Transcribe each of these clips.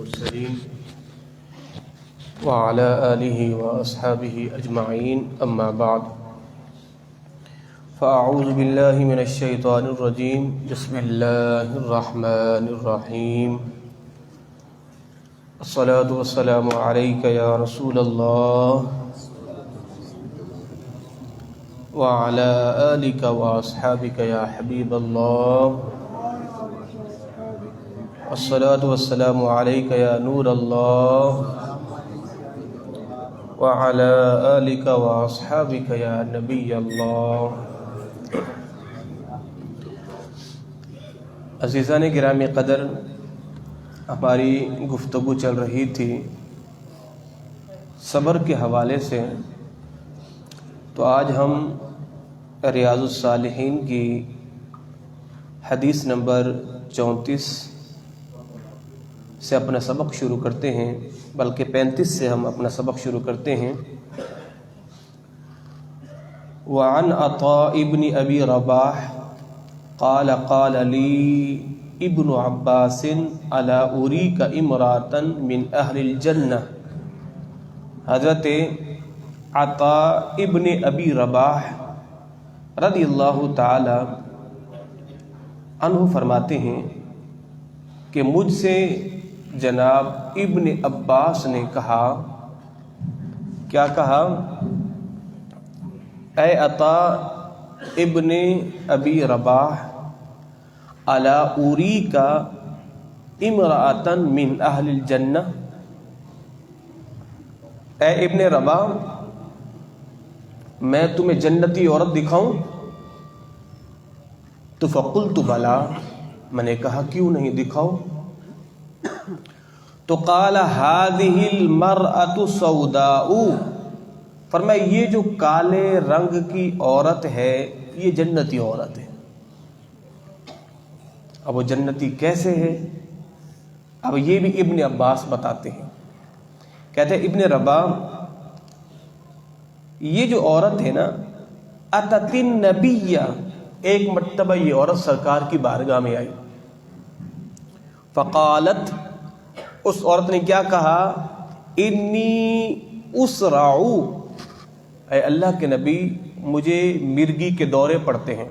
المرسلين وعلى آله وأصحابه أجمعين أما بعد فأعوذ بالله من الشيطان الرجيم بسم الله الرحمن الرحيم الصلاة والسلام عليك يا رسول الله وعلى آلك وأصحابك يا حبيب الله الصلاة والسلام عليك يا نور الله وعلى آلك وأصحابك يا نبي الله. عزیزان گرامی قدر، ہماری گفتگو چل رہی تھی صبر کے حوالے سے، تو آج ہم ریاض الصالحین کی حدیث نمبر 34 سے اپنا سبق شروع کرتے ہیں، بلکہ 35 سے ہم اپنا سبق شروع کرتے ہیں. وعن عطاء ابن ابی رباح قال قال لی ابن عباس الا اریک امراتا من اہل الجنہ. حضرت عطاء ابن ابی رباح رضی اللہ تعالی عنہ فرماتے ہیں کہ مجھ سے جناب ابن عباس نے کہا، کیا کہا؟ اے عطاء ابن ابی رباح الا اریک امراتا من اہل الجنہ. اے ابن رباح، میں تمہیں جنتی عورت دکھاؤں؟ تو فقلت بلا، میں نے کہا کیوں نہیں، دکھاؤ. تو قال هذه المرأة سوداء، فرمایا یہ جو کالے رنگ کی عورت ہے یہ جنتی عورت ہے. اب وہ جنتی کیسے ہے؟ اب یہ بھی ابن عباس بتاتے ہیں. کہتے ہیں ابن رباح، یہ جو عورت ہے نا، اتت النبی، ایک مرتبہ یہ عورت سرکار کی بارگاہ میں آئی. فقالت، اس عورت نے کیا کہا؟ انی اسرع، اے اللہ کے نبی مجھے مرگی کے دورے پڑتے ہیں،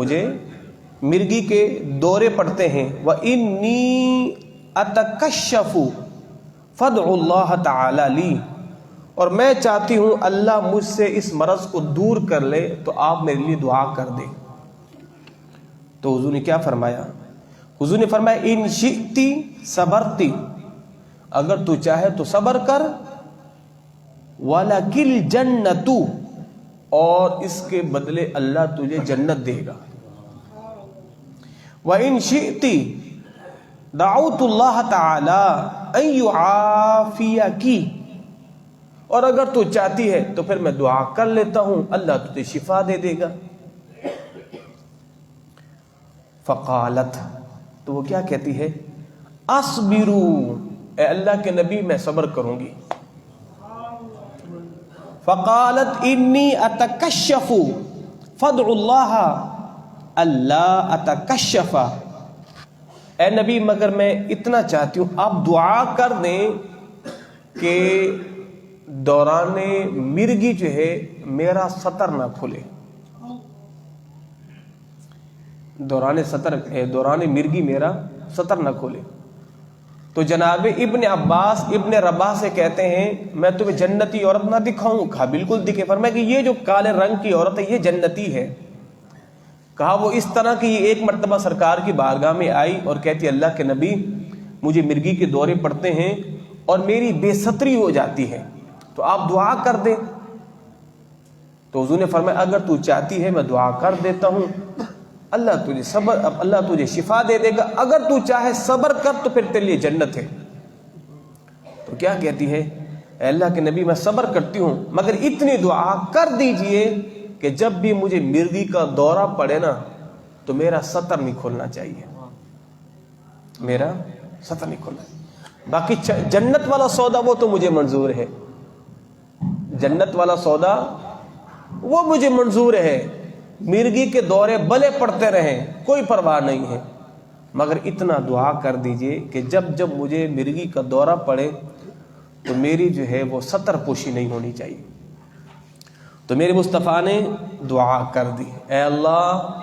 مجھے مرگی کے دورے پڑتے ہیں. وَإِنِّي أَتَكَشَّفُ فَادْعُ اللَّهَ تَعَالَى لِي، اور میں چاہتی ہوں اللہ مجھ سے اس مرض کو دور کر لے، تو آپ میرے لیے دعا کر دیں. تو حضور نے کیا فرمایا؟ حضور نے فرمایا ان شئتی صبرتی، اگر تو چاہے تو صبر کر. وَلَكِ الْجَنَّةُ، اور اس کے بدلے اللہ تجھے جنت دے گا. وَإِن شِئْتِ دَعَوْتُ اللَّهَ تَعَالَىٰ أَن يُعَافِيَكِ، اور اگر تو چاہتی ہے تو پھر میں دعا کر لیتا ہوں اللہ تجھے شفا دے دے گا. فقالت، تو وہ کیا کہتی ہے؟ اصبروا، اے اللہ کے نبی میں صبر کروں گی. فقالت انی اتکشف فادعوا اللہ الا اتکشف، اے نبی مگر میں اتنا چاہتی ہوں آپ دعا کر دیں کہ دوران مرگی جو ہے میرا سطر نہ کھلے. دوران مرگی میرا سطر نہ کھولے. تو جناب ابن عباس ابن رباح سے کہتے ہیں میں تمہیں جنتی عورت نہ دکھاؤں؟ کہا بالکل دکھے. فرمایا کہ یہ جو کالے رنگ کی عورت ہے یہ جنتی ہے. کہا وہ اس طرح کہ یہ ایک مرتبہ سرکار کی بارگاہ میں آئی اور کہتی اللہ کے نبی مجھے مرگی کے دورے پڑتے ہیں اور میری بے ستری ہو جاتی ہے، تو آپ دعا کر دیں. تو حضور نے فرمایا اگر تو چاہتی ہے میں دعا کر دیتا ہوں، اللہ تجھے صبر، اب اللہ تجھے شفا دے دے گا. اگر تو چاہے صبر کر تو پھر تیرے لیے جنت ہے. تو کیا کہتی ہے؟ اے اللہ کے نبی میں صبر کرتی ہوں مگر اتنی دعا کر دیجئے کہ جب بھی مجھے مرگی کا دورہ پڑے نا تو میرا سطر نہیں کھولنا چاہیے، میرا سطر نہیں کھولنا. باقی جنت والا سودا وہ تو مجھے منظور ہے، جنت والا سودا وہ مجھے منظور ہے. مرگی کے دورے بلے پڑتے رہیں کوئی پرواہ نہیں ہے. مگر اتنا دعا کر دیجئے کہ جب جب مجھے مرگی کا دورہ پڑے تو میری جو ہے وہ ستر پوشی نہیں ہونی چاہیے۔ تو میرے مصطفیٰ نے دعا کر دی، اے اللہ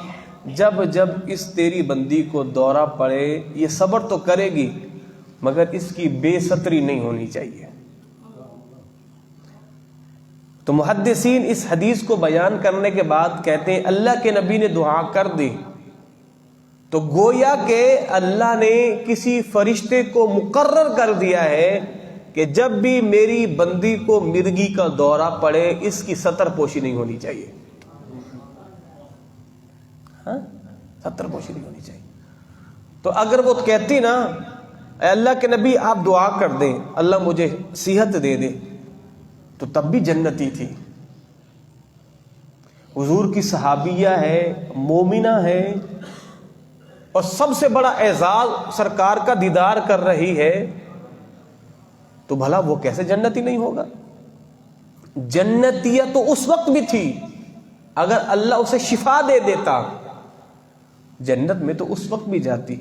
جب جب اس تیری بندی کو دورہ پڑے یہ صبر تو کرے گی مگر اس کی بے ستری نہیں ہونی چاہیے۔ تو محدثین اس حدیث کو بیان کرنے کے بعد کہتے ہیں اللہ کے نبی نے دعا کر دی تو گویا کہ اللہ نے کسی فرشتے کو مقرر کر دیا ہے کہ جب بھی میری بندی کو مرگی کا دورہ پڑے اس کی ستر پوشی نہیں ہونی چاہیے۔ ہاں، ستر پوشی نہیں ہونی چاہیے۔ تو اگر وہ کہتی نا اے اللہ کے نبی آپ دعا کر دیں اللہ مجھے صحت دے دے، تو تب بھی جنتی تھی۔ حضور کی صحابیہ ہے، مومنہ ہے، اور سب سے بڑا اعزاز سرکار کا دیدار کر رہی ہے، تو بھلا وہ کیسے جنتی نہیں ہوگا؟ جنتیہ تو اس وقت بھی تھی اگر اللہ اسے شفا دے دیتا، جنت میں تو اس وقت بھی جاتی،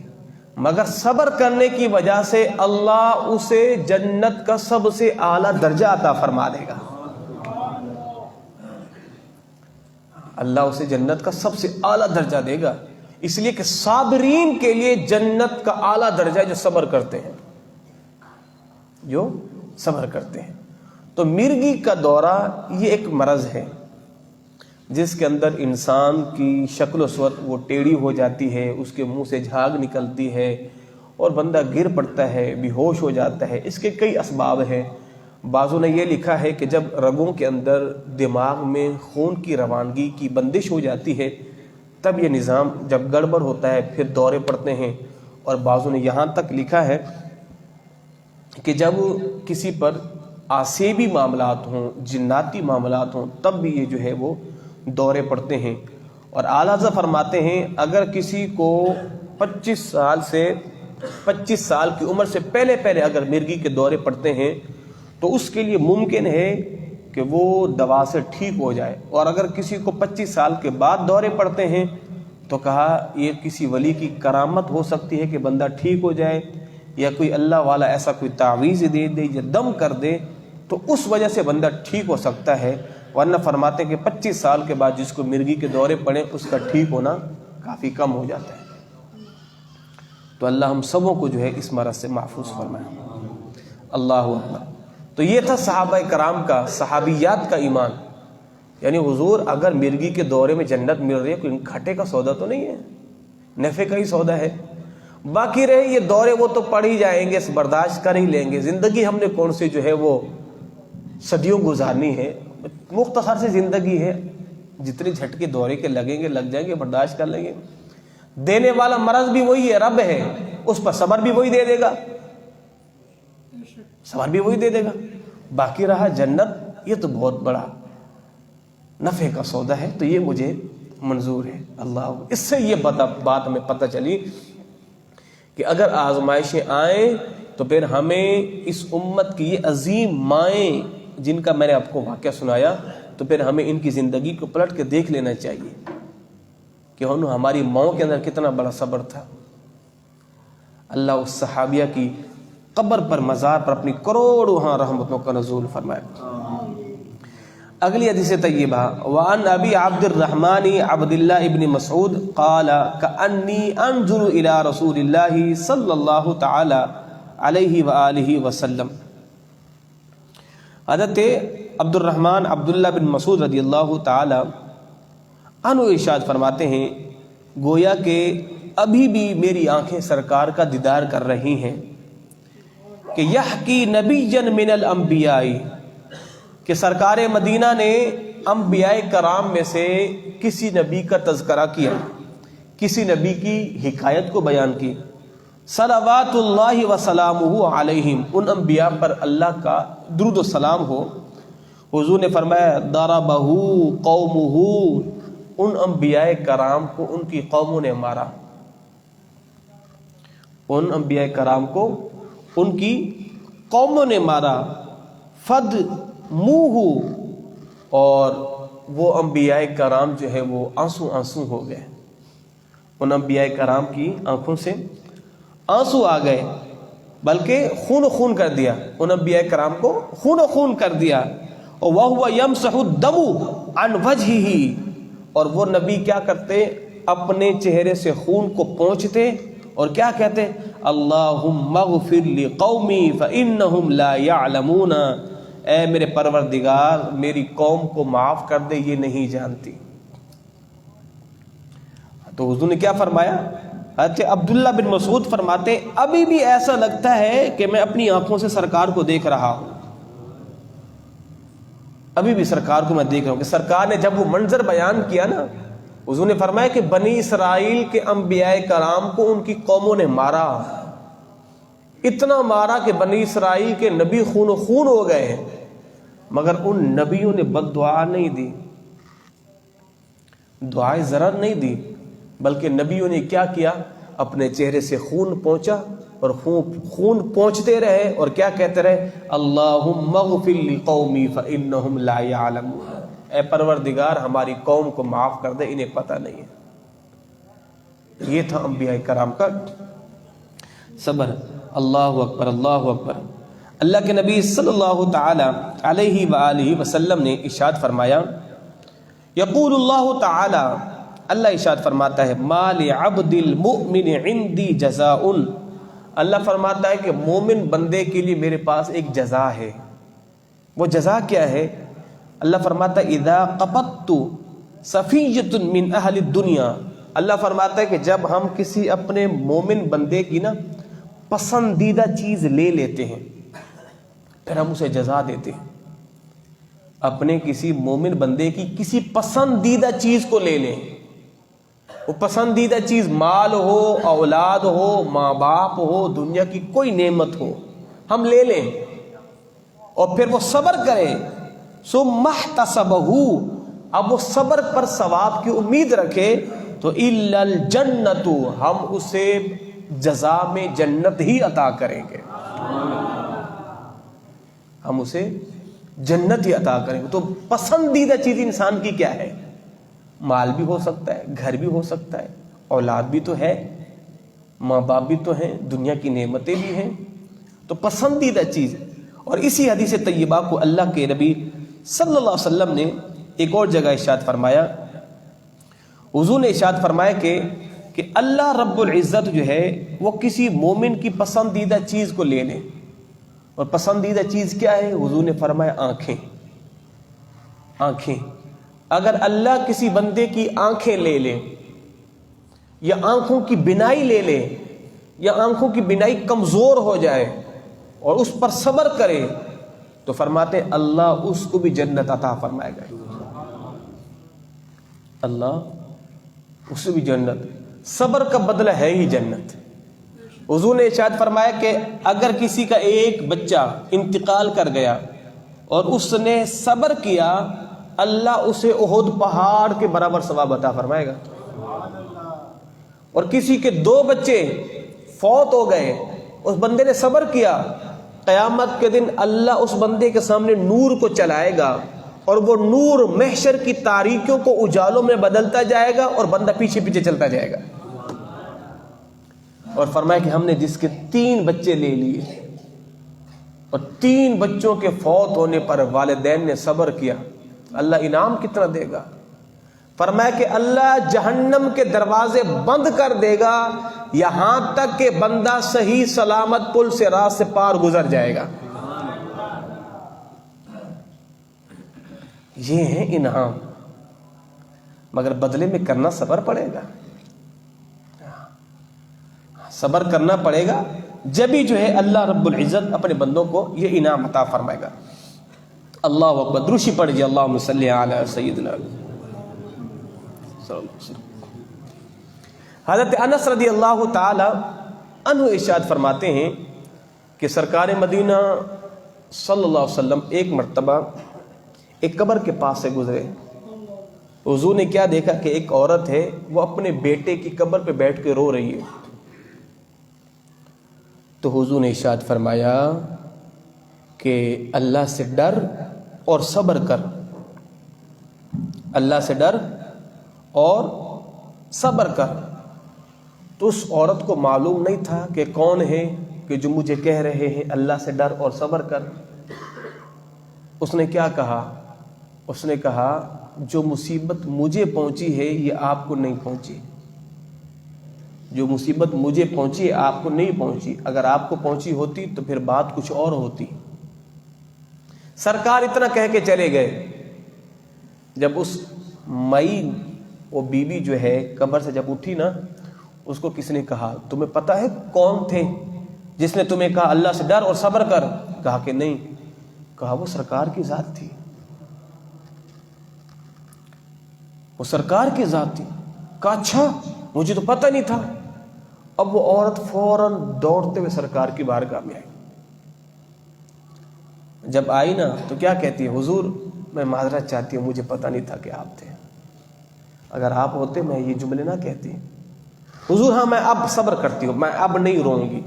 مگر صبر کرنے کی وجہ سے اللہ اسے جنت کا سب سے اعلیٰ درجہ عطا فرما دے گا۔ اللہ اسے جنت کا سب سے اعلیٰ درجہ دے گا، اس لیے کہ صابرین کے لیے جنت کا اعلیٰ درجہ جو صبر کرتے ہیں، جو صبر کرتے ہیں۔ تو مرگی کا دورہ یہ ایک مرض ہے جس کے اندر انسان کی شکل و صورت وہ ٹیڑھی ہو جاتی ہے، اس کے منہ سے جھاگ نکلتی ہے اور بندہ گر پڑتا ہے، بے ہوش ہو جاتا ہے۔ اس کے کئی اسباب ہیں۔ بعضوں نے یہ لکھا ہے کہ جب رگوں کے اندر دماغ میں خون کی روانگی کی بندش ہو جاتی ہے تب یہ نظام جب گڑبڑ ہوتا ہے پھر دورے پڑتے ہیں۔ اور بعضوں نے یہاں تک لکھا ہے کہ جب کسی پر آسیبی معاملات ہوں، جناتی معاملات ہوں، تب بھی یہ جو ہے وہ دورے پڑتے ہیں۔ اور اعلیٰ حضرت فرماتے ہیں اگر کسی کو 25 سال کی عمر سے پہلے اگر مرگی کے دورے پڑتے ہیں تو اس کے لیے ممکن ہے کہ وہ دوا سے ٹھیک ہو جائے، اور اگر کسی کو 25 سال کے بعد دورے پڑتے ہیں تو کہا یہ کسی ولی کی کرامت ہو سکتی ہے کہ بندہ ٹھیک ہو جائے، یا کوئی اللہ والا ایسا کوئی تعویذ دے دے یا دم کر دے تو اس وجہ سے بندہ ٹھیک ہو سکتا ہے، ورنہ فرماتے ہیں کہ 25 سال کے بعد جس کو مرگی کے دورے پڑے اس کا ٹھیک ہونا کافی کم ہو جاتا ہے۔ تو اللہ ہم سبوں کو جو ہے اس مرض سے محفوظ فرمائے۔ اللہ اکبر۔ تو یہ تھا صحابہ کرام کا، صحابیات کا ایمان، یعنی حضور اگر مرگی کے دورے میں جنت مل رہی ہے کوئی گھاٹے کا سودا تو نہیں ہے، نفع کا ہی سودا ہے۔ باقی رہے یہ دورے وہ تو پڑ ہی جائیں گے، برداشت کر ہی لیں گے، زندگی ہم نے کون سی جو ہے وہ صدیوں گزارنی ہے، مختصر سی زندگی ہے، جتنے جھٹکے دورے کے لگیں گے لگ جائیں گے، برداشت کر لیں گے۔ دینے والا مرض بھی وہی ہے، رب ہے، اس پر صبر بھی وہی دے دے گا، صبر بھی وہی دے دے گا۔ باقی رہا جنت، یہ تو بہت بڑا نفع کا سودا ہے، تو یہ مجھے منظور ہے۔ اللہ، اس سے یہ بات ہمیں پتہ چلی کہ اگر آزمائشیں آئیں تو پھر ہمیں اس امت کی یہ عظیم مائیں جن کا میں نے آپ کو واقعہ سنایا، تو پھر ہمیں ان کی زندگی کو پلٹ کے دیکھ لینا چاہیے کہ ہماری ماؤں کے اندر کتنا بڑا صبر تھا۔ اللہ اس صحابیہ کی قبر پر، مزار پر اپنی کروڑوں رحمتوں کا نزول فرمائے۔ اگلی حدیث طیبہ، وعن ابی عبد الرحمن عبد اللہ ابن مسعود قال کأنی انظر الى رسول اللہ صلی اللہ تعالی علیہ وآلہ وسلم۔ حضرت عبد الرحمن عبداللہ بن مسعود رضی اللہ تعالی عنہ ارشاد فرماتے ہیں گویا کہ ابھی بھی میری آنکھیں سرکار کا دیدار کر رہی ہیں کہ یحکی نبیا من الانبیاء، کہ سرکار مدینہ نے انبیاء کرام میں سے کسی نبی کا تذکرہ کیا، کسی نبی کی حکایت کو بیان کی، صلوات اللہ وسلامہ علیہم، ان انبیاء پر اللہ کا درود و سلام ہو۔ حضور نے فرمایا ضربہ قومہ، ان انبیاء کرام کو ان کی قوموں نے مارا، ان انبیاء کرام کو ان کی قوموں نے مارا، فد منہ، اور وہ انبیاء کرام جو ہے وہ آنسو ہو گئے، ان انبیاء کرام کی آنکھوں سے آنسو آ گئے، بلکہ خون خون کر دیا، ان انبیاء کرام کو خون خون کر دیا۔ وَهُوَ يَمْسَحُ الدَّمُ عَنْ وَجْهِهِ، اور وہ نبی کیا کرتے؟ اپنے چہرے سے خون کو پونچھتے اور کیا کہتے؟ اللہم اغفر لقومی فإنہم لا يعلمون، اے میرے پروردگار میری قوم کو معاف کر دے، یہ نہیں جانتی۔ تو حضور نے کیا فرمایا؟ حضرت عبداللہ بن مسعود فرماتے ہیں ابھی بھی ایسا لگتا ہے کہ میں اپنی آنکھوں سے سرکار کو دیکھ رہا ہوں، ابھی بھی سرکار کو میں دیکھ رہا ہوں کہ سرکار نے جب وہ منظر بیان کیا نا، حضور نے فرمایا کہ بنی اسرائیل کے انبیاء کرام کو ان کی قوموں نے مارا، اتنا مارا کہ بنی اسرائیل کے نبی خون و خون ہو گئے ہیں، مگر ان نبیوں نے بد دعا نہیں دی، دعائیں ضرر نہیں دی، بلکہ نبیوں نے کیا کیا؟ اپنے چہرے سے خون پہنچا اور خون پہنچتے رہے اور کیا کہتے رہے؟ اللہم اغفر لقومی فإنہم لا يعلمون، اے پروردگار ہماری قوم کو معاف کر دے، انہیں پتہ نہیں ہے۔ یہ تھا انبیاء کرام کا صبر۔ اللہ اکبر، اللہ اکبر۔ اللہ کے نبی صلی اللہ تعالی علیہ وآلہ وسلم نے ارشاد فرمایا، یقول اللہ تعالی، اللہ ارشاد فرماتا ہے، ما لعبد المؤمن عندی جزاء، اللہ فرماتا ہے کہ مومن بندے کے لیے میرے پاس ایک جزا ہے۔ وہ جزا کیا ہے؟ اللہ فرماتا ہے اذا قبضت صفیۃ من اہل الدنیا، اللہ فرماتا ہے کہ جب ہم کسی اپنے مومن بندے کی نا پسندیدہ چیز لے لیتے ہیں، پھر ہم اسے جزا دیتے ہیں۔ اپنے کسی مومن بندے کی کسی پسندیدہ چیز کو لے لیں، وہ پسندیدہ چیز مال ہو، اولاد ہو، ماں باپ ہو، دنیا کی کوئی نعمت ہو، ہم لے لیں اور پھر وہ صبر کرے، ثم احتسبہ، اب وہ صبر پر ثواب کی امید رکھے، تو الا الجنۃ، ہم اسے جزا میں جنت ہی عطا کریں گے، ہم اسے جنت ہی عطا کریں گے۔ تو پسندیدہ چیز انسان کی کیا ہے؟ مال بھی ہو سکتا ہے، گھر بھی ہو سکتا ہے، اولاد بھی تو ہے، ماں باپ بھی تو ہیں، دنیا کی نعمتیں بھی ہیں، تو پسندیدہ چیز۔ اور اسی حدیث طیبہ کو اللہ کے نبی صلی اللہ علیہ وسلم نے ایک اور جگہ ارشاد فرمایا، حضور نے ارشاد فرمایا کہ اللہ رب العزت جو ہے وہ کسی مومن کی پسندیدہ چیز کو لے لے، اور پسندیدہ چیز کیا ہے؟ حضور نے فرمایا آنکھیں، آنکھیں۔ اگر اللہ کسی بندے کی آنکھیں لے لے، یا آنکھوں کی بینائی لے لے، یا آنکھوں کی بینائی کمزور ہو جائے اور اس پر صبر کرے، تو فرماتے ہیں اللہ اس کو بھی جنت عطا فرمائے گا، اللہ اس کو بھی جنت۔ صبر کا بدلہ ہے ہی جنت۔ حضور نے ارشاد فرمایا کہ اگر کسی کا ایک بچہ انتقال کر گیا اور اس نے صبر کیا، اللہ اسے احد پہاڑ کے برابر ثواب عطا فرمائے گا۔ اور کسی کے 2 بچے فوت ہو گئے، اس بندے نے صبر کیا، قیامت کے دن اللہ اس بندے کے سامنے نور کو چلائے گا، اور وہ نور محشر کی تاریکیوں کو اجالوں میں بدلتا جائے گا، اور بندہ پیچھے پیچھے چلتا جائے گا۔ اور فرمایا کہ ہم نے جس کے 3 بچے لے لیے اور 3 بچوں کے فوت ہونے پر والدین نے صبر کیا، اللہ انعام کتنا دے گا؟ فرمایا کہ اللہ جہنم کے دروازے بند کر دے گا یہاں تک کہ بندہ صحیح سلامت پل سے راہ سے پار گزر جائے گا۔ یہ ہے انعام، مگر بدلے میں کرنا صبر پڑے گا، صبر کرنا پڑے گا، جبھی جو ہے اللہ رب العزت اپنے بندوں کو یہ انعام عطا فرمائے گا۔ اللہ اکبر، دروشی پڑھیے، اللہم صلی علی سیدنا صلی اللہ علیہ وسلم۔ حضرت انس رضی اللہ تعالی عنہ ارشاد فرماتے ہیں کہ سرکار مدینہ صلی اللہ علیہ وسلم ایک مرتبہ ایک قبر کے پاس سے گزرے، حضور نے کیا دیکھا کہ ایک عورت ہے وہ اپنے بیٹے کی قبر پہ بیٹھ کے رو رہی ہے، تو حضور نے ارشاد فرمایا کہ اللہ سے ڈر اور صبر کر، اللہ سے ڈر اور صبر کر۔ تو اس عورت کو معلوم نہیں تھا کہ کون ہے کہ جو مجھے کہہ رہے ہیں اللہ سے ڈر اور صبر کر۔ اس نے کیا کہا؟ اس نے کہا جو مصیبت مجھے پہنچی ہے یہ آپ کو نہیں پہنچی، جو مصیبت مجھے پہنچی ہے آپ کو نہیں پہنچی، اگر آپ کو پہنچی ہوتی تو پھر بات کچھ اور ہوتی۔ سرکار اتنا کہہ کے چلے گئے۔ جب اس مئی وہ بیوی جو ہے قبر سے جب اٹھی نا، اس کو کس نے کہا تمہیں پتہ ہے کون تھے جس نے تمہیں کہا اللہ سے ڈر اور صبر کر؟ کہا کہ نہیں۔ کہا وہ سرکار کی ذات تھی، وہ سرکار کی ذات تھی۔ کہا اچھا، مجھے تو پتہ نہیں تھا۔ اب وہ عورت فوراً دوڑتے ہوئے سرکار کی بارگاہ میں آئی۔ جب آئی نا تو کیا کہتی ہے؟ حضور میں معذرت چاہتی ہوں، مجھے پتہ نہیں تھا کہ آپ تھے، اگر آپ ہوتے میں یہ جملے نہ کہتی۔ حضور ہاں میں اب صبر کرتی ہوں، میں اب نہیں روں گی،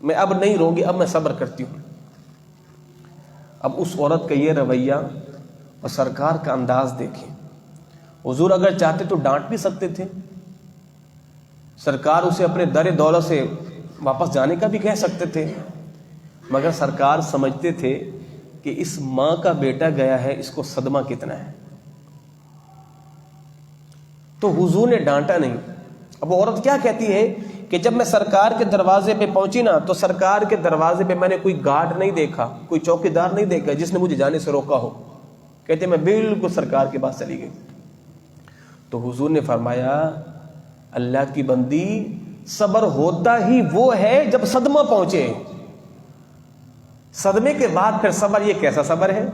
میں اب نہیں روں گی، اب میں صبر کرتی ہوں۔ اب اس عورت کا یہ رویہ اور سرکار کا انداز دیکھیں۔ حضور اگر چاہتے تو ڈانٹ بھی سکتے تھے، سرکار اسے اپنے در دولت سے واپس جانے کا بھی کہہ سکتے تھے، مگر سرکار سمجھتے تھے کہ اس ماں کا بیٹا گیا ہے، اس کو صدمہ کتنا ہے، تو حضور نے ڈانٹا نہیں۔ اب وہ عورت کیا کہتی ہے کہ جب میں سرکار کے دروازے پہ پہنچی نا تو سرکار کے دروازے پہ میں نے کوئی گارڈ نہیں دیکھا، کوئی چوکیدار نہیں دیکھا جس نے مجھے جانے سے روکا ہو۔ کہتے میں بالکل سرکار کے پاس چلی گئی۔ تو حضور نے فرمایا اللہ کی بندی، صبر ہوتا ہی وہ ہے جب صدمہ پہنچے، صدمے کے بعد پھر صبر، یہ کیسا صبر ہے؟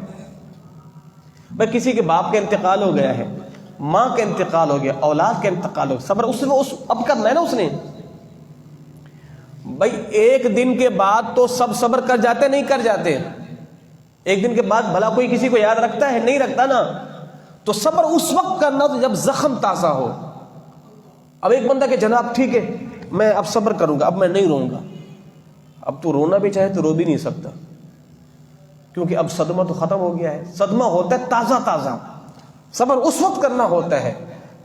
بھائی کسی کے باپ کا انتقال ہو گیا ہے، ماں کا انتقال ہو گیا، اولاد کا انتقال ہو گیا، صبر اس اب کرنا ہے نا اس نے۔ بھائی ایک دن کے بعد تو سب صبر کر جاتے نہیں کر جاتے، ایک دن کے بعد بھلا کوئی کسی کو یاد رکھتا ہے؟ نہیں رکھتا نا۔ تو صبر اس وقت کرنا تو جب زخم تازہ ہو۔ اب ایک بندہ کہ جناب ٹھیک ہے میں اب صبر کروں گا، اب میں نہیں روں گا، اب تو رونا بھی چاہے تو رو بھی نہیں سکتا، کیونکہ اب صدمہ تو ختم ہو گیا ہے۔ صدمہ ہوتا ہے تازہ تازہ، صبر اس وقت کرنا ہوتا ہے۔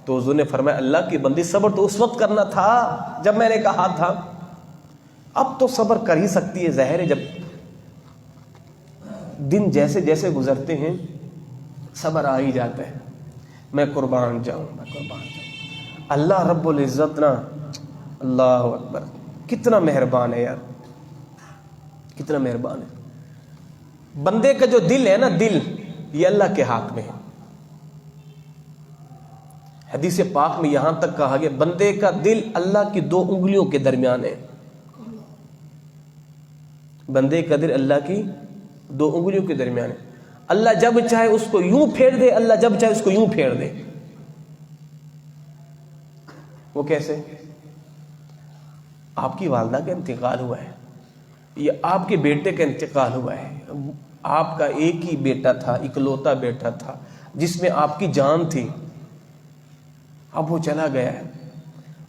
تو حضور نے فرمایا اللہ کی بندی، صبر تو اس وقت کرنا تھا جب میں نے کہا تھا، اب تو صبر کر ہی سکتی ہے، ظاہر ہے جب دن جیسے جیسے گزرتے ہیں صبر آ ہی جاتا ہے۔ میں قربان جاؤں، میں قربان جاؤں۔ اللہ رب العزت نا، اللہ اکبر، کتنا مہربان ہے یار، کتنا مہربان ہے۔ بندے کا جو دل ہے نا، دل یہ اللہ کے ہاتھ میں ہے۔ حدیث پاک میں یہاں تک کہا گیا بندے کا دل اللہ کی 2 انگلیوں کے درمیان ہے، بندے کا دل اللہ کی 2 انگلیوں کے درمیان ہے۔ اللہ جب چاہے اس کو یوں پھیر دے، اللہ جب چاہے اس کو یوں پھیر دے۔ وہ کیسے؟ آپ کی والدہ کا انتقال ہوا ہے یا آپ کے بیٹے کا انتقال ہوا ہے، آپ کا ایک ہی بیٹا تھا، اکلوتا بیٹا تھا جس میں آپ کی جان تھی، اب وہ چلا گیا ہے،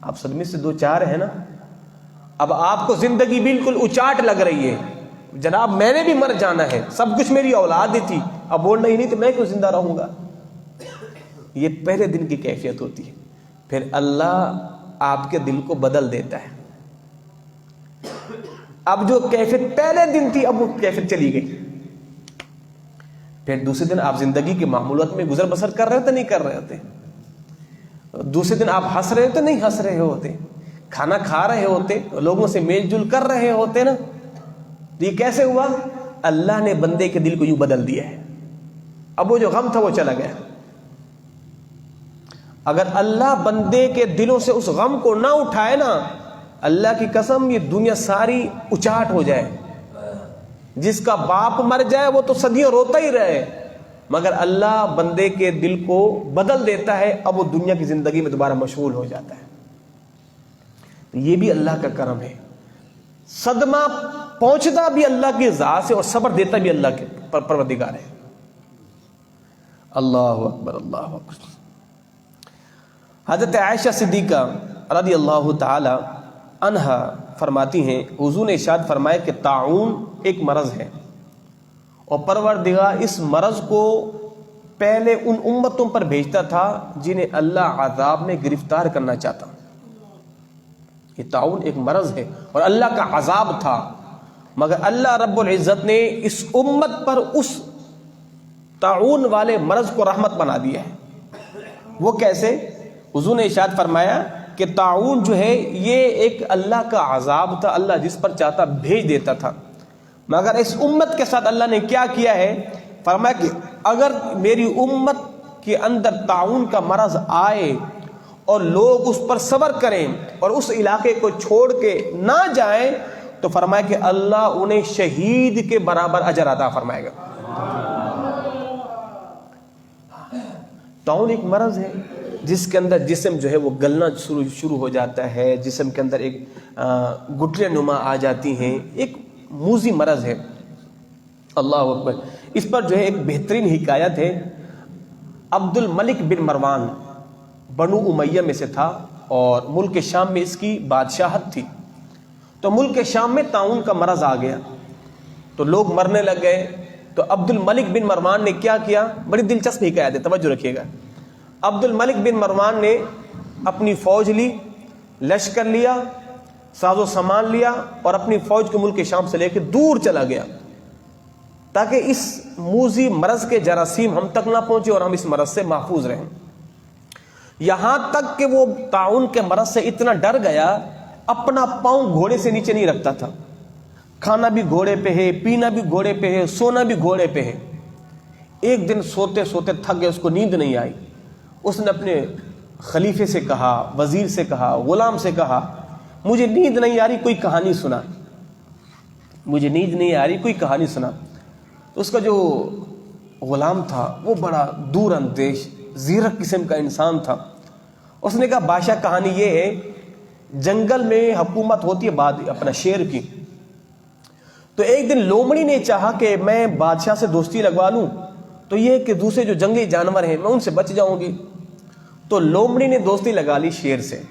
آپ صدمے سے 2-4 ہیں نا۔ اب آپ کو زندگی بالکل اچاٹ لگ رہی ہے، جناب میں نے بھی مر جانا ہے، سب کچھ میری اولاد ہی تھی، اب وہ نہیں تو میں کیوں زندہ رہوں گا؟ یہ پہلے دن کی کیفیت ہوتی ہے، پھر اللہ آپ کے دل کو بدل دیتا ہے۔ اب جو کیفیت پہلے دن تھی اب وہ کیفیت چلی گئی، پھر دوسرے دن آپ زندگی کے معمولات میں گزر بسر کر رہے ہوتے نہیں کر رہے ہوتے، دوسرے دن آپ ہنس رہے ہوتے نہیں ہنس رہے ہوتے، کھانا کھا رہے ہوتے، لوگوں سے میل جل کر رہے ہوتے نا۔ تو یہ کیسے ہوا؟ اللہ نے بندے کے دل کو یوں بدل دیا ہے، اب وہ جو غم تھا وہ چلا گیا۔ اگر اللہ بندے کے دلوں سے اس غم کو نہ اٹھائے نا، اللہ کی قسم یہ دنیا ساری اچاٹ ہو جائے، جس کا باپ مر جائے وہ تو صدیوں روتا ہی رہے، مگر اللہ بندے کے دل کو بدل دیتا ہے، اب وہ دنیا کی زندگی میں دوبارہ مشغول ہو جاتا ہے۔ یہ بھی اللہ کا کرم ہے، صدمہ پہنچتا بھی اللہ کی ذات سے اور صبر دیتا بھی اللہ کے پروردگار ہے۔ اللہ اکبر، اللہ اکبر۔ حضرت عائشہ صدیقہ رضی اللہ تعالی عنہا فرماتی ہیں حضور نے ارشاد فرمایا کہ طاعون ایک مرض ہے اور پروردگار اس مرض کو پہلے ان امتوں پر بھیجتا تھا جنہیں اللہ عذاب میں گرفتار کرنا چاہتا۔ یہ طاعون ایک مرض ہے اور اللہ کا عذاب تھا، مگر اللہ رب العزت نے اس امت پر اس طاعون والے مرض کو رحمت بنا دیا ہے۔ وہ کیسے؟ حضور نے ارشاد فرمایا کہ طاعون جو ہے یہ ایک اللہ کا عذاب تھا، اللہ جس پر چاہتا بھیج دیتا تھا، مگر اس امت کے ساتھ اللہ نے کیا کیا ہے؟ فرمایا کہ اگر میری امت کے اندر طاعون کا مرض آئے اور لوگ اس پر صبر کریں اور اس علاقے کو چھوڑ کے نہ جائیں تو فرمایا کہ اللہ انہیں شہید کے برابر اجر عطا فرمائے گا۔ طاعون ایک مرض ہے جس کے اندر جسم جو ہے وہ گلنا شروع ہو جاتا ہے، جسم کے اندر ایک گٹھلیاں نما آ جاتی ہیں، ایک موذی مرض ہے۔ اللہ اکبر۔ اس پر جو ہے ایک بہترین حکایت ہے، عبد الملک بن مروان بنو امیہ میں سے تھا اور ملک شام میں اس کی بادشاہت تھی، تو ملک شام میں طاعون کا مرض آ گیا تو لوگ مرنے لگ گئے۔ تو عبد الملک بن مروان نے کیا کیا؟ بڑی دلچسپ حکایت ہے، توجہ رکھیے گا۔ عبد الملک بن مروان نے اپنی فوج لی، لشکر لیا، ساز و سامان لیا اور اپنی فوج کو ملک شام سے لے کے دور چلا گیا تاکہ اس موذی مرض کے جراثیم ہم تک نہ پہنچے اور ہم اس مرض سے محفوظ رہیں۔ یہاں تک کہ وہ طاعون کے مرض سے اتنا ڈر گیا، اپنا پاؤں گھوڑے سے نیچے نہیں رکھتا تھا، کھانا بھی گھوڑے پہ ہے، پینا بھی گھوڑے پہ ہے، سونا بھی گھوڑے پہ ہے۔ ایک دن سوتے سوتے تھک گئے، اس کو نیند نہیں آئی، اس نے اپنے خلیفے سے کہا، وزیر سے کہا، غلام سے کہا مجھے نیند نہیں آ رہی، کوئی کہانی سنا، مجھے نیند نہیں آ رہی، کوئی کہانی سنا۔ تو اس کا جو غلام تھا وہ بڑا دور اندیش زیرک قسم کا انسان تھا، اس نے کہا بادشاہ کہانی یہ ہے، جنگل میں حکومت ہوتی ہے اپنا شیر کی، تو ایک دن لومڑی نے چاہا کہ میں بادشاہ سے دوستی لگوا لوں تو یہ کہ دوسرے جو جنگلی جانور ہیں میں ان سے بچ جاؤں گی، تو لومڑی نے دوستی لگا لی شیر سے،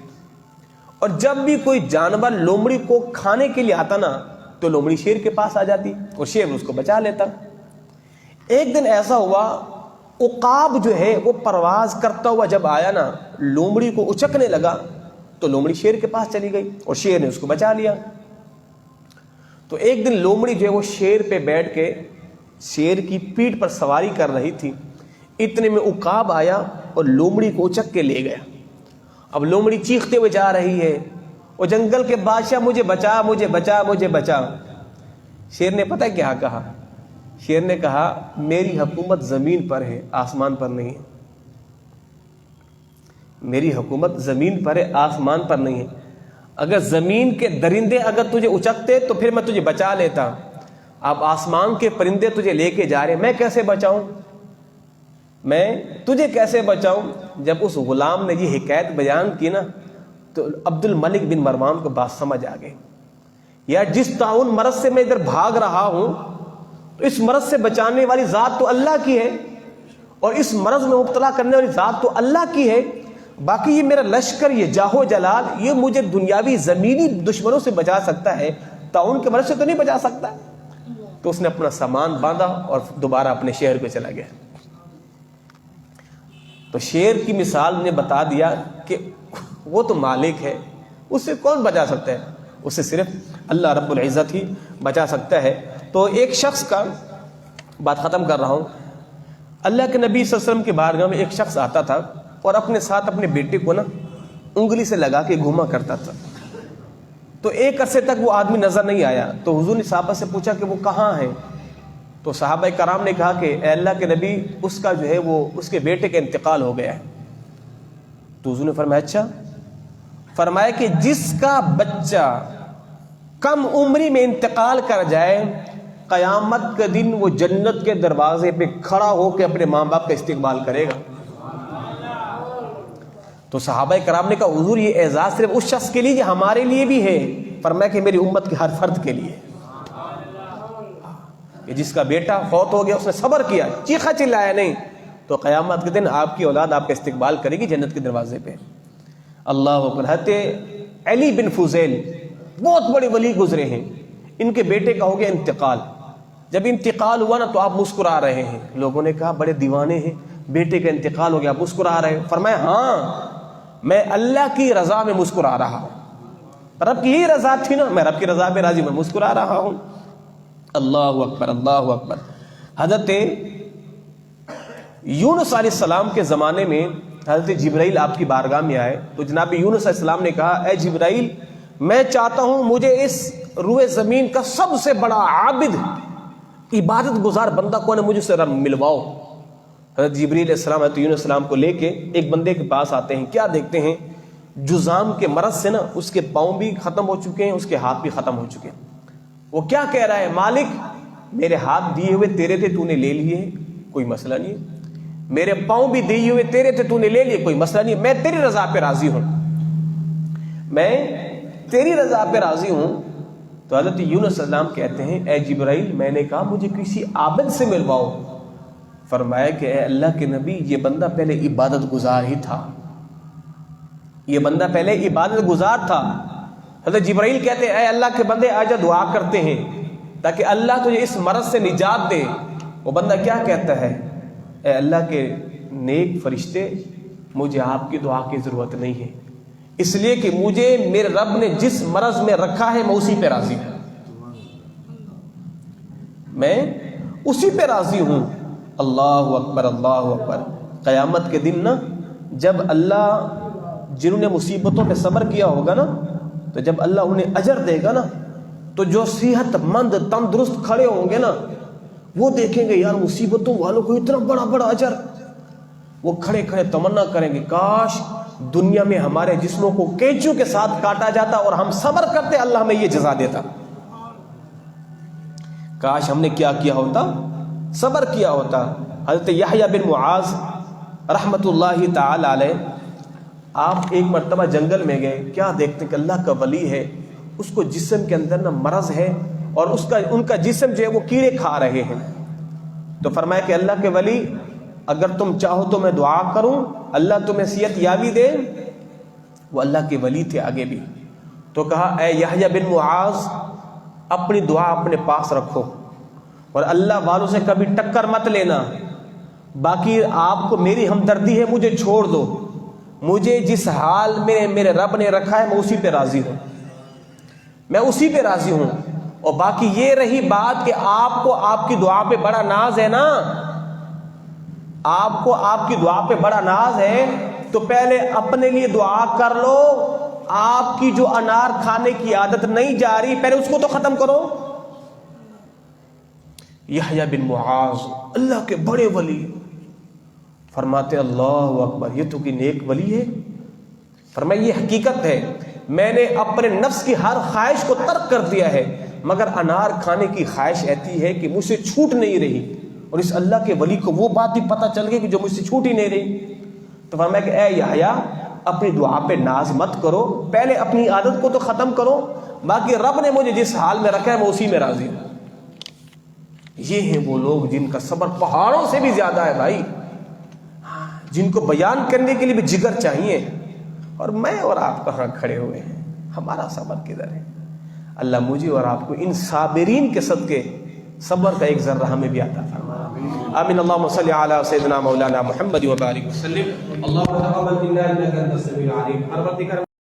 اور جب بھی کوئی جانور لومڑی کو کھانے کے لیے آتا نا تو لومڑی شیر کے پاس آ جاتی اور شیر اس کو بچا لیتا۔ ایک دن ایسا ہوا، عقاب جو ہے وہ پرواز کرتا ہوا جب آیا نا، لومڑی کو اچکنے لگا تو لومڑی شیر کے پاس چلی گئی اور شیر نے اس کو بچا لیا۔ تو ایک دن لومڑی جو ہے وہ شیر پہ بیٹھ کے شیر کی پیٹھ پر سواری کر رہی تھی، اتنے میں عقاب آیا اور لومڑی کو اچک کے لے گیا۔ اب لومڑی چیختے ہوئے جا رہی ہے، وہ جنگل کے بادشاہ مجھے بچا، مجھے بچا، مجھے بچا۔ شیر نے پتہ کیا کہا؟ شیر نے کہا میری حکومت زمین پر ہے، آسمان پر نہیں ہے، میری حکومت زمین پر ہے، آسمان پر نہیں ہے، اگر زمین کے درندے اگر تجھے اچکتے تو پھر میں تجھے بچا لیتا، اب آسمان کے پرندے تجھے لے کے جا رہے، میں کیسے بچاؤں، میں تجھے کیسے بچاؤں؟ جب اس غلام نے یہ حکایت بیان کی نا تو عبد الملک بن مروان کو بات سمجھ آ گئی، یا جس طاعون مرض سے میں ادھر بھاگ رہا ہوں تو اس مرض سے بچانے والی ذات تو اللہ کی ہے اور اس مرض میں مبتلا کرنے والی ذات تو اللہ کی ہے، باقی یہ میرا لشکر، یہ جاہو جلال، یہ مجھے دنیاوی زمینی دشمنوں سے بچا سکتا ہے، طاعون کے مرض سے تو نہیں بچا سکتا۔ تو اس نے اپنا سامان باندھا اور دوبارہ اپنے شہر پہ چلا گیا۔ تو شیر کی مثال نے بتا دیا کہ وہ تو مالک ہے، اس سے کون بچا سکتا ہے؟ اس سے صرف اللہ رب العزت ہی بچا سکتا ہے۔ تو ایک شخص کا بات ختم کر رہا ہوں، اللہ کے نبی صلی اللہ علیہ وسلم کی بارگاہ میں ایک شخص آتا تھا اور اپنے ساتھ اپنے بیٹے کو نا انگلی سے لگا کے گھوما کرتا تھا، تو ایک عرصے تک وہ آدمی نظر نہیں آیا، تو حضور نے صحابہ سے پوچھا کہ وہ کہاں ہے؟ تو صحابہ کرام نے کہا کہ اے اللہ کے نبی اس کا جو ہے وہ اس کے بیٹے کا انتقال ہو گیا ہے۔ تو حضور نے فرمایا اچھا؟ فرمایا کہ جس کا بچہ کم عمری میں انتقال کر جائے، قیامت کے دن وہ جنت کے دروازے پہ کھڑا ہو کے اپنے ماں باپ کا استقبال کرے گا۔ تو صحابہ کرام نے کہا حضور یہ اعزاز صرف اس شخص کے لیے یا ہمارے لیے بھی ہے؟ فرمایا کہ میری امت کے ہر فرد کے لیے، کہ جس کا بیٹا فوت ہو گیا اس نے صبر کیا، چیخا چلایا نہیں، تو قیامت کے دن آپ کی اولاد آپ کا استقبال کرے گی جنت کے دروازے پہ۔ اللہ اکبر۔ حضرت علی بن فضیل بہت بڑے ولی گزرے ہیں، ان کے بیٹے کا ہو گیا انتقال، جب انتقال ہوا نا تو آپ مسکرا رہے ہیں، لوگوں نے کہا بڑے دیوانے ہیں، بیٹے کا انتقال ہو گیا مسکرا رہے ہیں؟ فرمایا ہاں میں اللہ کی رضا میں مسکرا رہا ہوں، رب کی یہی رضا تھی نا، میں رب کی رضا پہ راضی، میں مسکرا رہا ہوں۔ اللہ اکبر، اللہ اکبر۔ حضرت یونس علیہ السلام کے زمانے میں حضرت جبرائیل آپ کی بارگاہ میں آئے تو جناب یونس علیہ السلام نے کہا، اے جبرائیل، میں چاہتا ہوں مجھے اس روئے زمین کا سب سے بڑا عابد، عبادت گزار بندہ کون ہے، مجھے سے رب ملواؤ۔ حضرت جبرائیل علیہ السلام حضرت یونس علیہ السلام کو لے کے ایک بندے کے پاس آتے ہیں، کیا دیکھتے ہیں، جذام کے مرض سے نا اس کے پاؤں بھی ختم ہو چکے ہیں، اس کے ہاتھ بھی ختم ہو چکے ہیں۔ وہ کیا کہہ رہا ہے، مالک میرے ہاتھ دیے ہوئے تیرے تھے، تو نے لے لیے، کوئی مسئلہ نہیں ہے، میرے پاؤں بھی دیے ہوئے تیرے تھے، تو نے لے لیے، کوئی مسئلہ نہیں ہے، میں تیری رضا پہ راضی ہوں، میں تیری رضا پہ راضی ہوں۔ تو حضرت یونس علیہ السلام کہتے ہیں، اے جبرائیل، میں نے کہا مجھے کسی عابد سے ملواؤ۔ فرمایا کہ اے اللہ کے نبی، یہ بندہ پہلے عبادت گزار ہی تھا، یہ بندہ پہلے عبادت گزار تھا۔ حضرت جبرائیل کہتے ہیں، اے اللہ کے بندے، آجا دعا کرتے ہیں تاکہ اللہ تجھے اس مرض سے نجات دے۔ وہ بندہ کیا کہتا ہے، اے اللہ کے نیک فرشتے، مجھے آپ کی دعا کی ضرورت نہیں ہے، اس لیے کہ مجھے میرے رب نے جس مرض میں رکھا ہے میں اسی پہ راضی ہوں، میں اسی پہ راضی ہوں۔ اللہ اکبر، اللہ اکبر۔ قیامت کے دن نا، جب اللہ جنہوں نے مصیبتوں پہ صبر کیا ہوگا نا، تو جب اللہ انہیں اجر دے گا نا، تو جو صحت مند تندرست کھڑے ہوں گے نا، وہ دیکھیں گے یار مصیبتوں والوں کو اتنا بڑا بڑا اجر، وہ کھڑے کھڑے تمنا کریں گے، کاش دنیا میں ہمارے جسموں کو کینچوں کے ساتھ کاٹا جاتا اور ہم صبر کرتے، اللہ ہمیں یہ جزا دیتا، کاش ہم نے کیا کیا ہوتا، صبر کیا ہوتا۔ حضرت یحییٰ بن معاذ رحمت اللہ تعالی علیہ، آپ ایک مرتبہ جنگل میں گئے، کیا دیکھتے کہ اللہ کا ولی ہے، اس کو جسم کے اندر نا مرض ہے اور ان کا جسم جو ہے وہ کیڑے کھا رہے ہیں۔ تو فرمایا کہ اللہ کے ولی، اگر تم چاہو تو میں دعا کروں، اللہ تمہیں صحت یابی دے۔ وہ اللہ کے ولی تھے آگے بھی، تو کہا، اے یحییٰ بن معاذ، اپنی دعا اپنے پاس رکھو اور اللہ والوں سے کبھی ٹکر مت لینا، باقی آپ کو میری ہمدردی ہے، مجھے چھوڑ دو، مجھے جس حال میں میرے رب نے رکھا ہے میں اسی پہ راضی ہوں، میں اسی پہ راضی ہوں۔ اور باقی یہ رہی بات کہ آپ کو آپ کی دعا پہ بڑا ناز ہے نا، آپ کو آپ کی دعا پہ بڑا ناز ہے، تو پہلے اپنے لیے دعا کر لو، آپ کی جو انار کھانے کی عادت نہیں جا رہی، پہلے اس کو تو ختم کرو۔ یحییٰ بن معاذ اللہ کے بڑے ولی فرماتے، اللہ اکبر، یہ تو کہ نیک ولی ہے۔ فرمایا یہ حقیقت ہے، میں نے اپنے نفس کی ہر خواہش کو ترک کر دیا ہے، مگر انار کھانے کی خواہش ایسی ہے کہ مجھ سے چھوٹ نہیں رہی، اور اس اللہ کے ولی کو وہ بات بھی پتہ چل گئی کہ جو مجھ سے چھوٹ ہی نہیں رہی۔ تو فرمایا کہ اے یحییٰ، اپنی دعا پہ ناز مت کرو، پہلے اپنی عادت کو تو ختم کرو، باقی رب نے مجھے جس حال میں رکھا ہے میں اسی میں راضی ہوں۔ یہ ہیں وہ لوگ جن کا صبر پہاڑوں سے بھی زیادہ ہے بھائی، جن کو بیان کرنے کے لیے بھی جگر چاہیے، اور میں اور آپ کہاں کھڑے ہوئے ہیں، ہمارا صبر کدھر ہے؟ اللہ مجھے اور آپ کو ان صابرین کے صدقے صبر کا ایک ذرہ ہمیں بھی عطا فرمائے۔ آمین۔ اللہم صلی علی سیدنا مولانا محمد و بارک وسلم۔ اللہم تقبل منا انک انت السمیع العلیم۔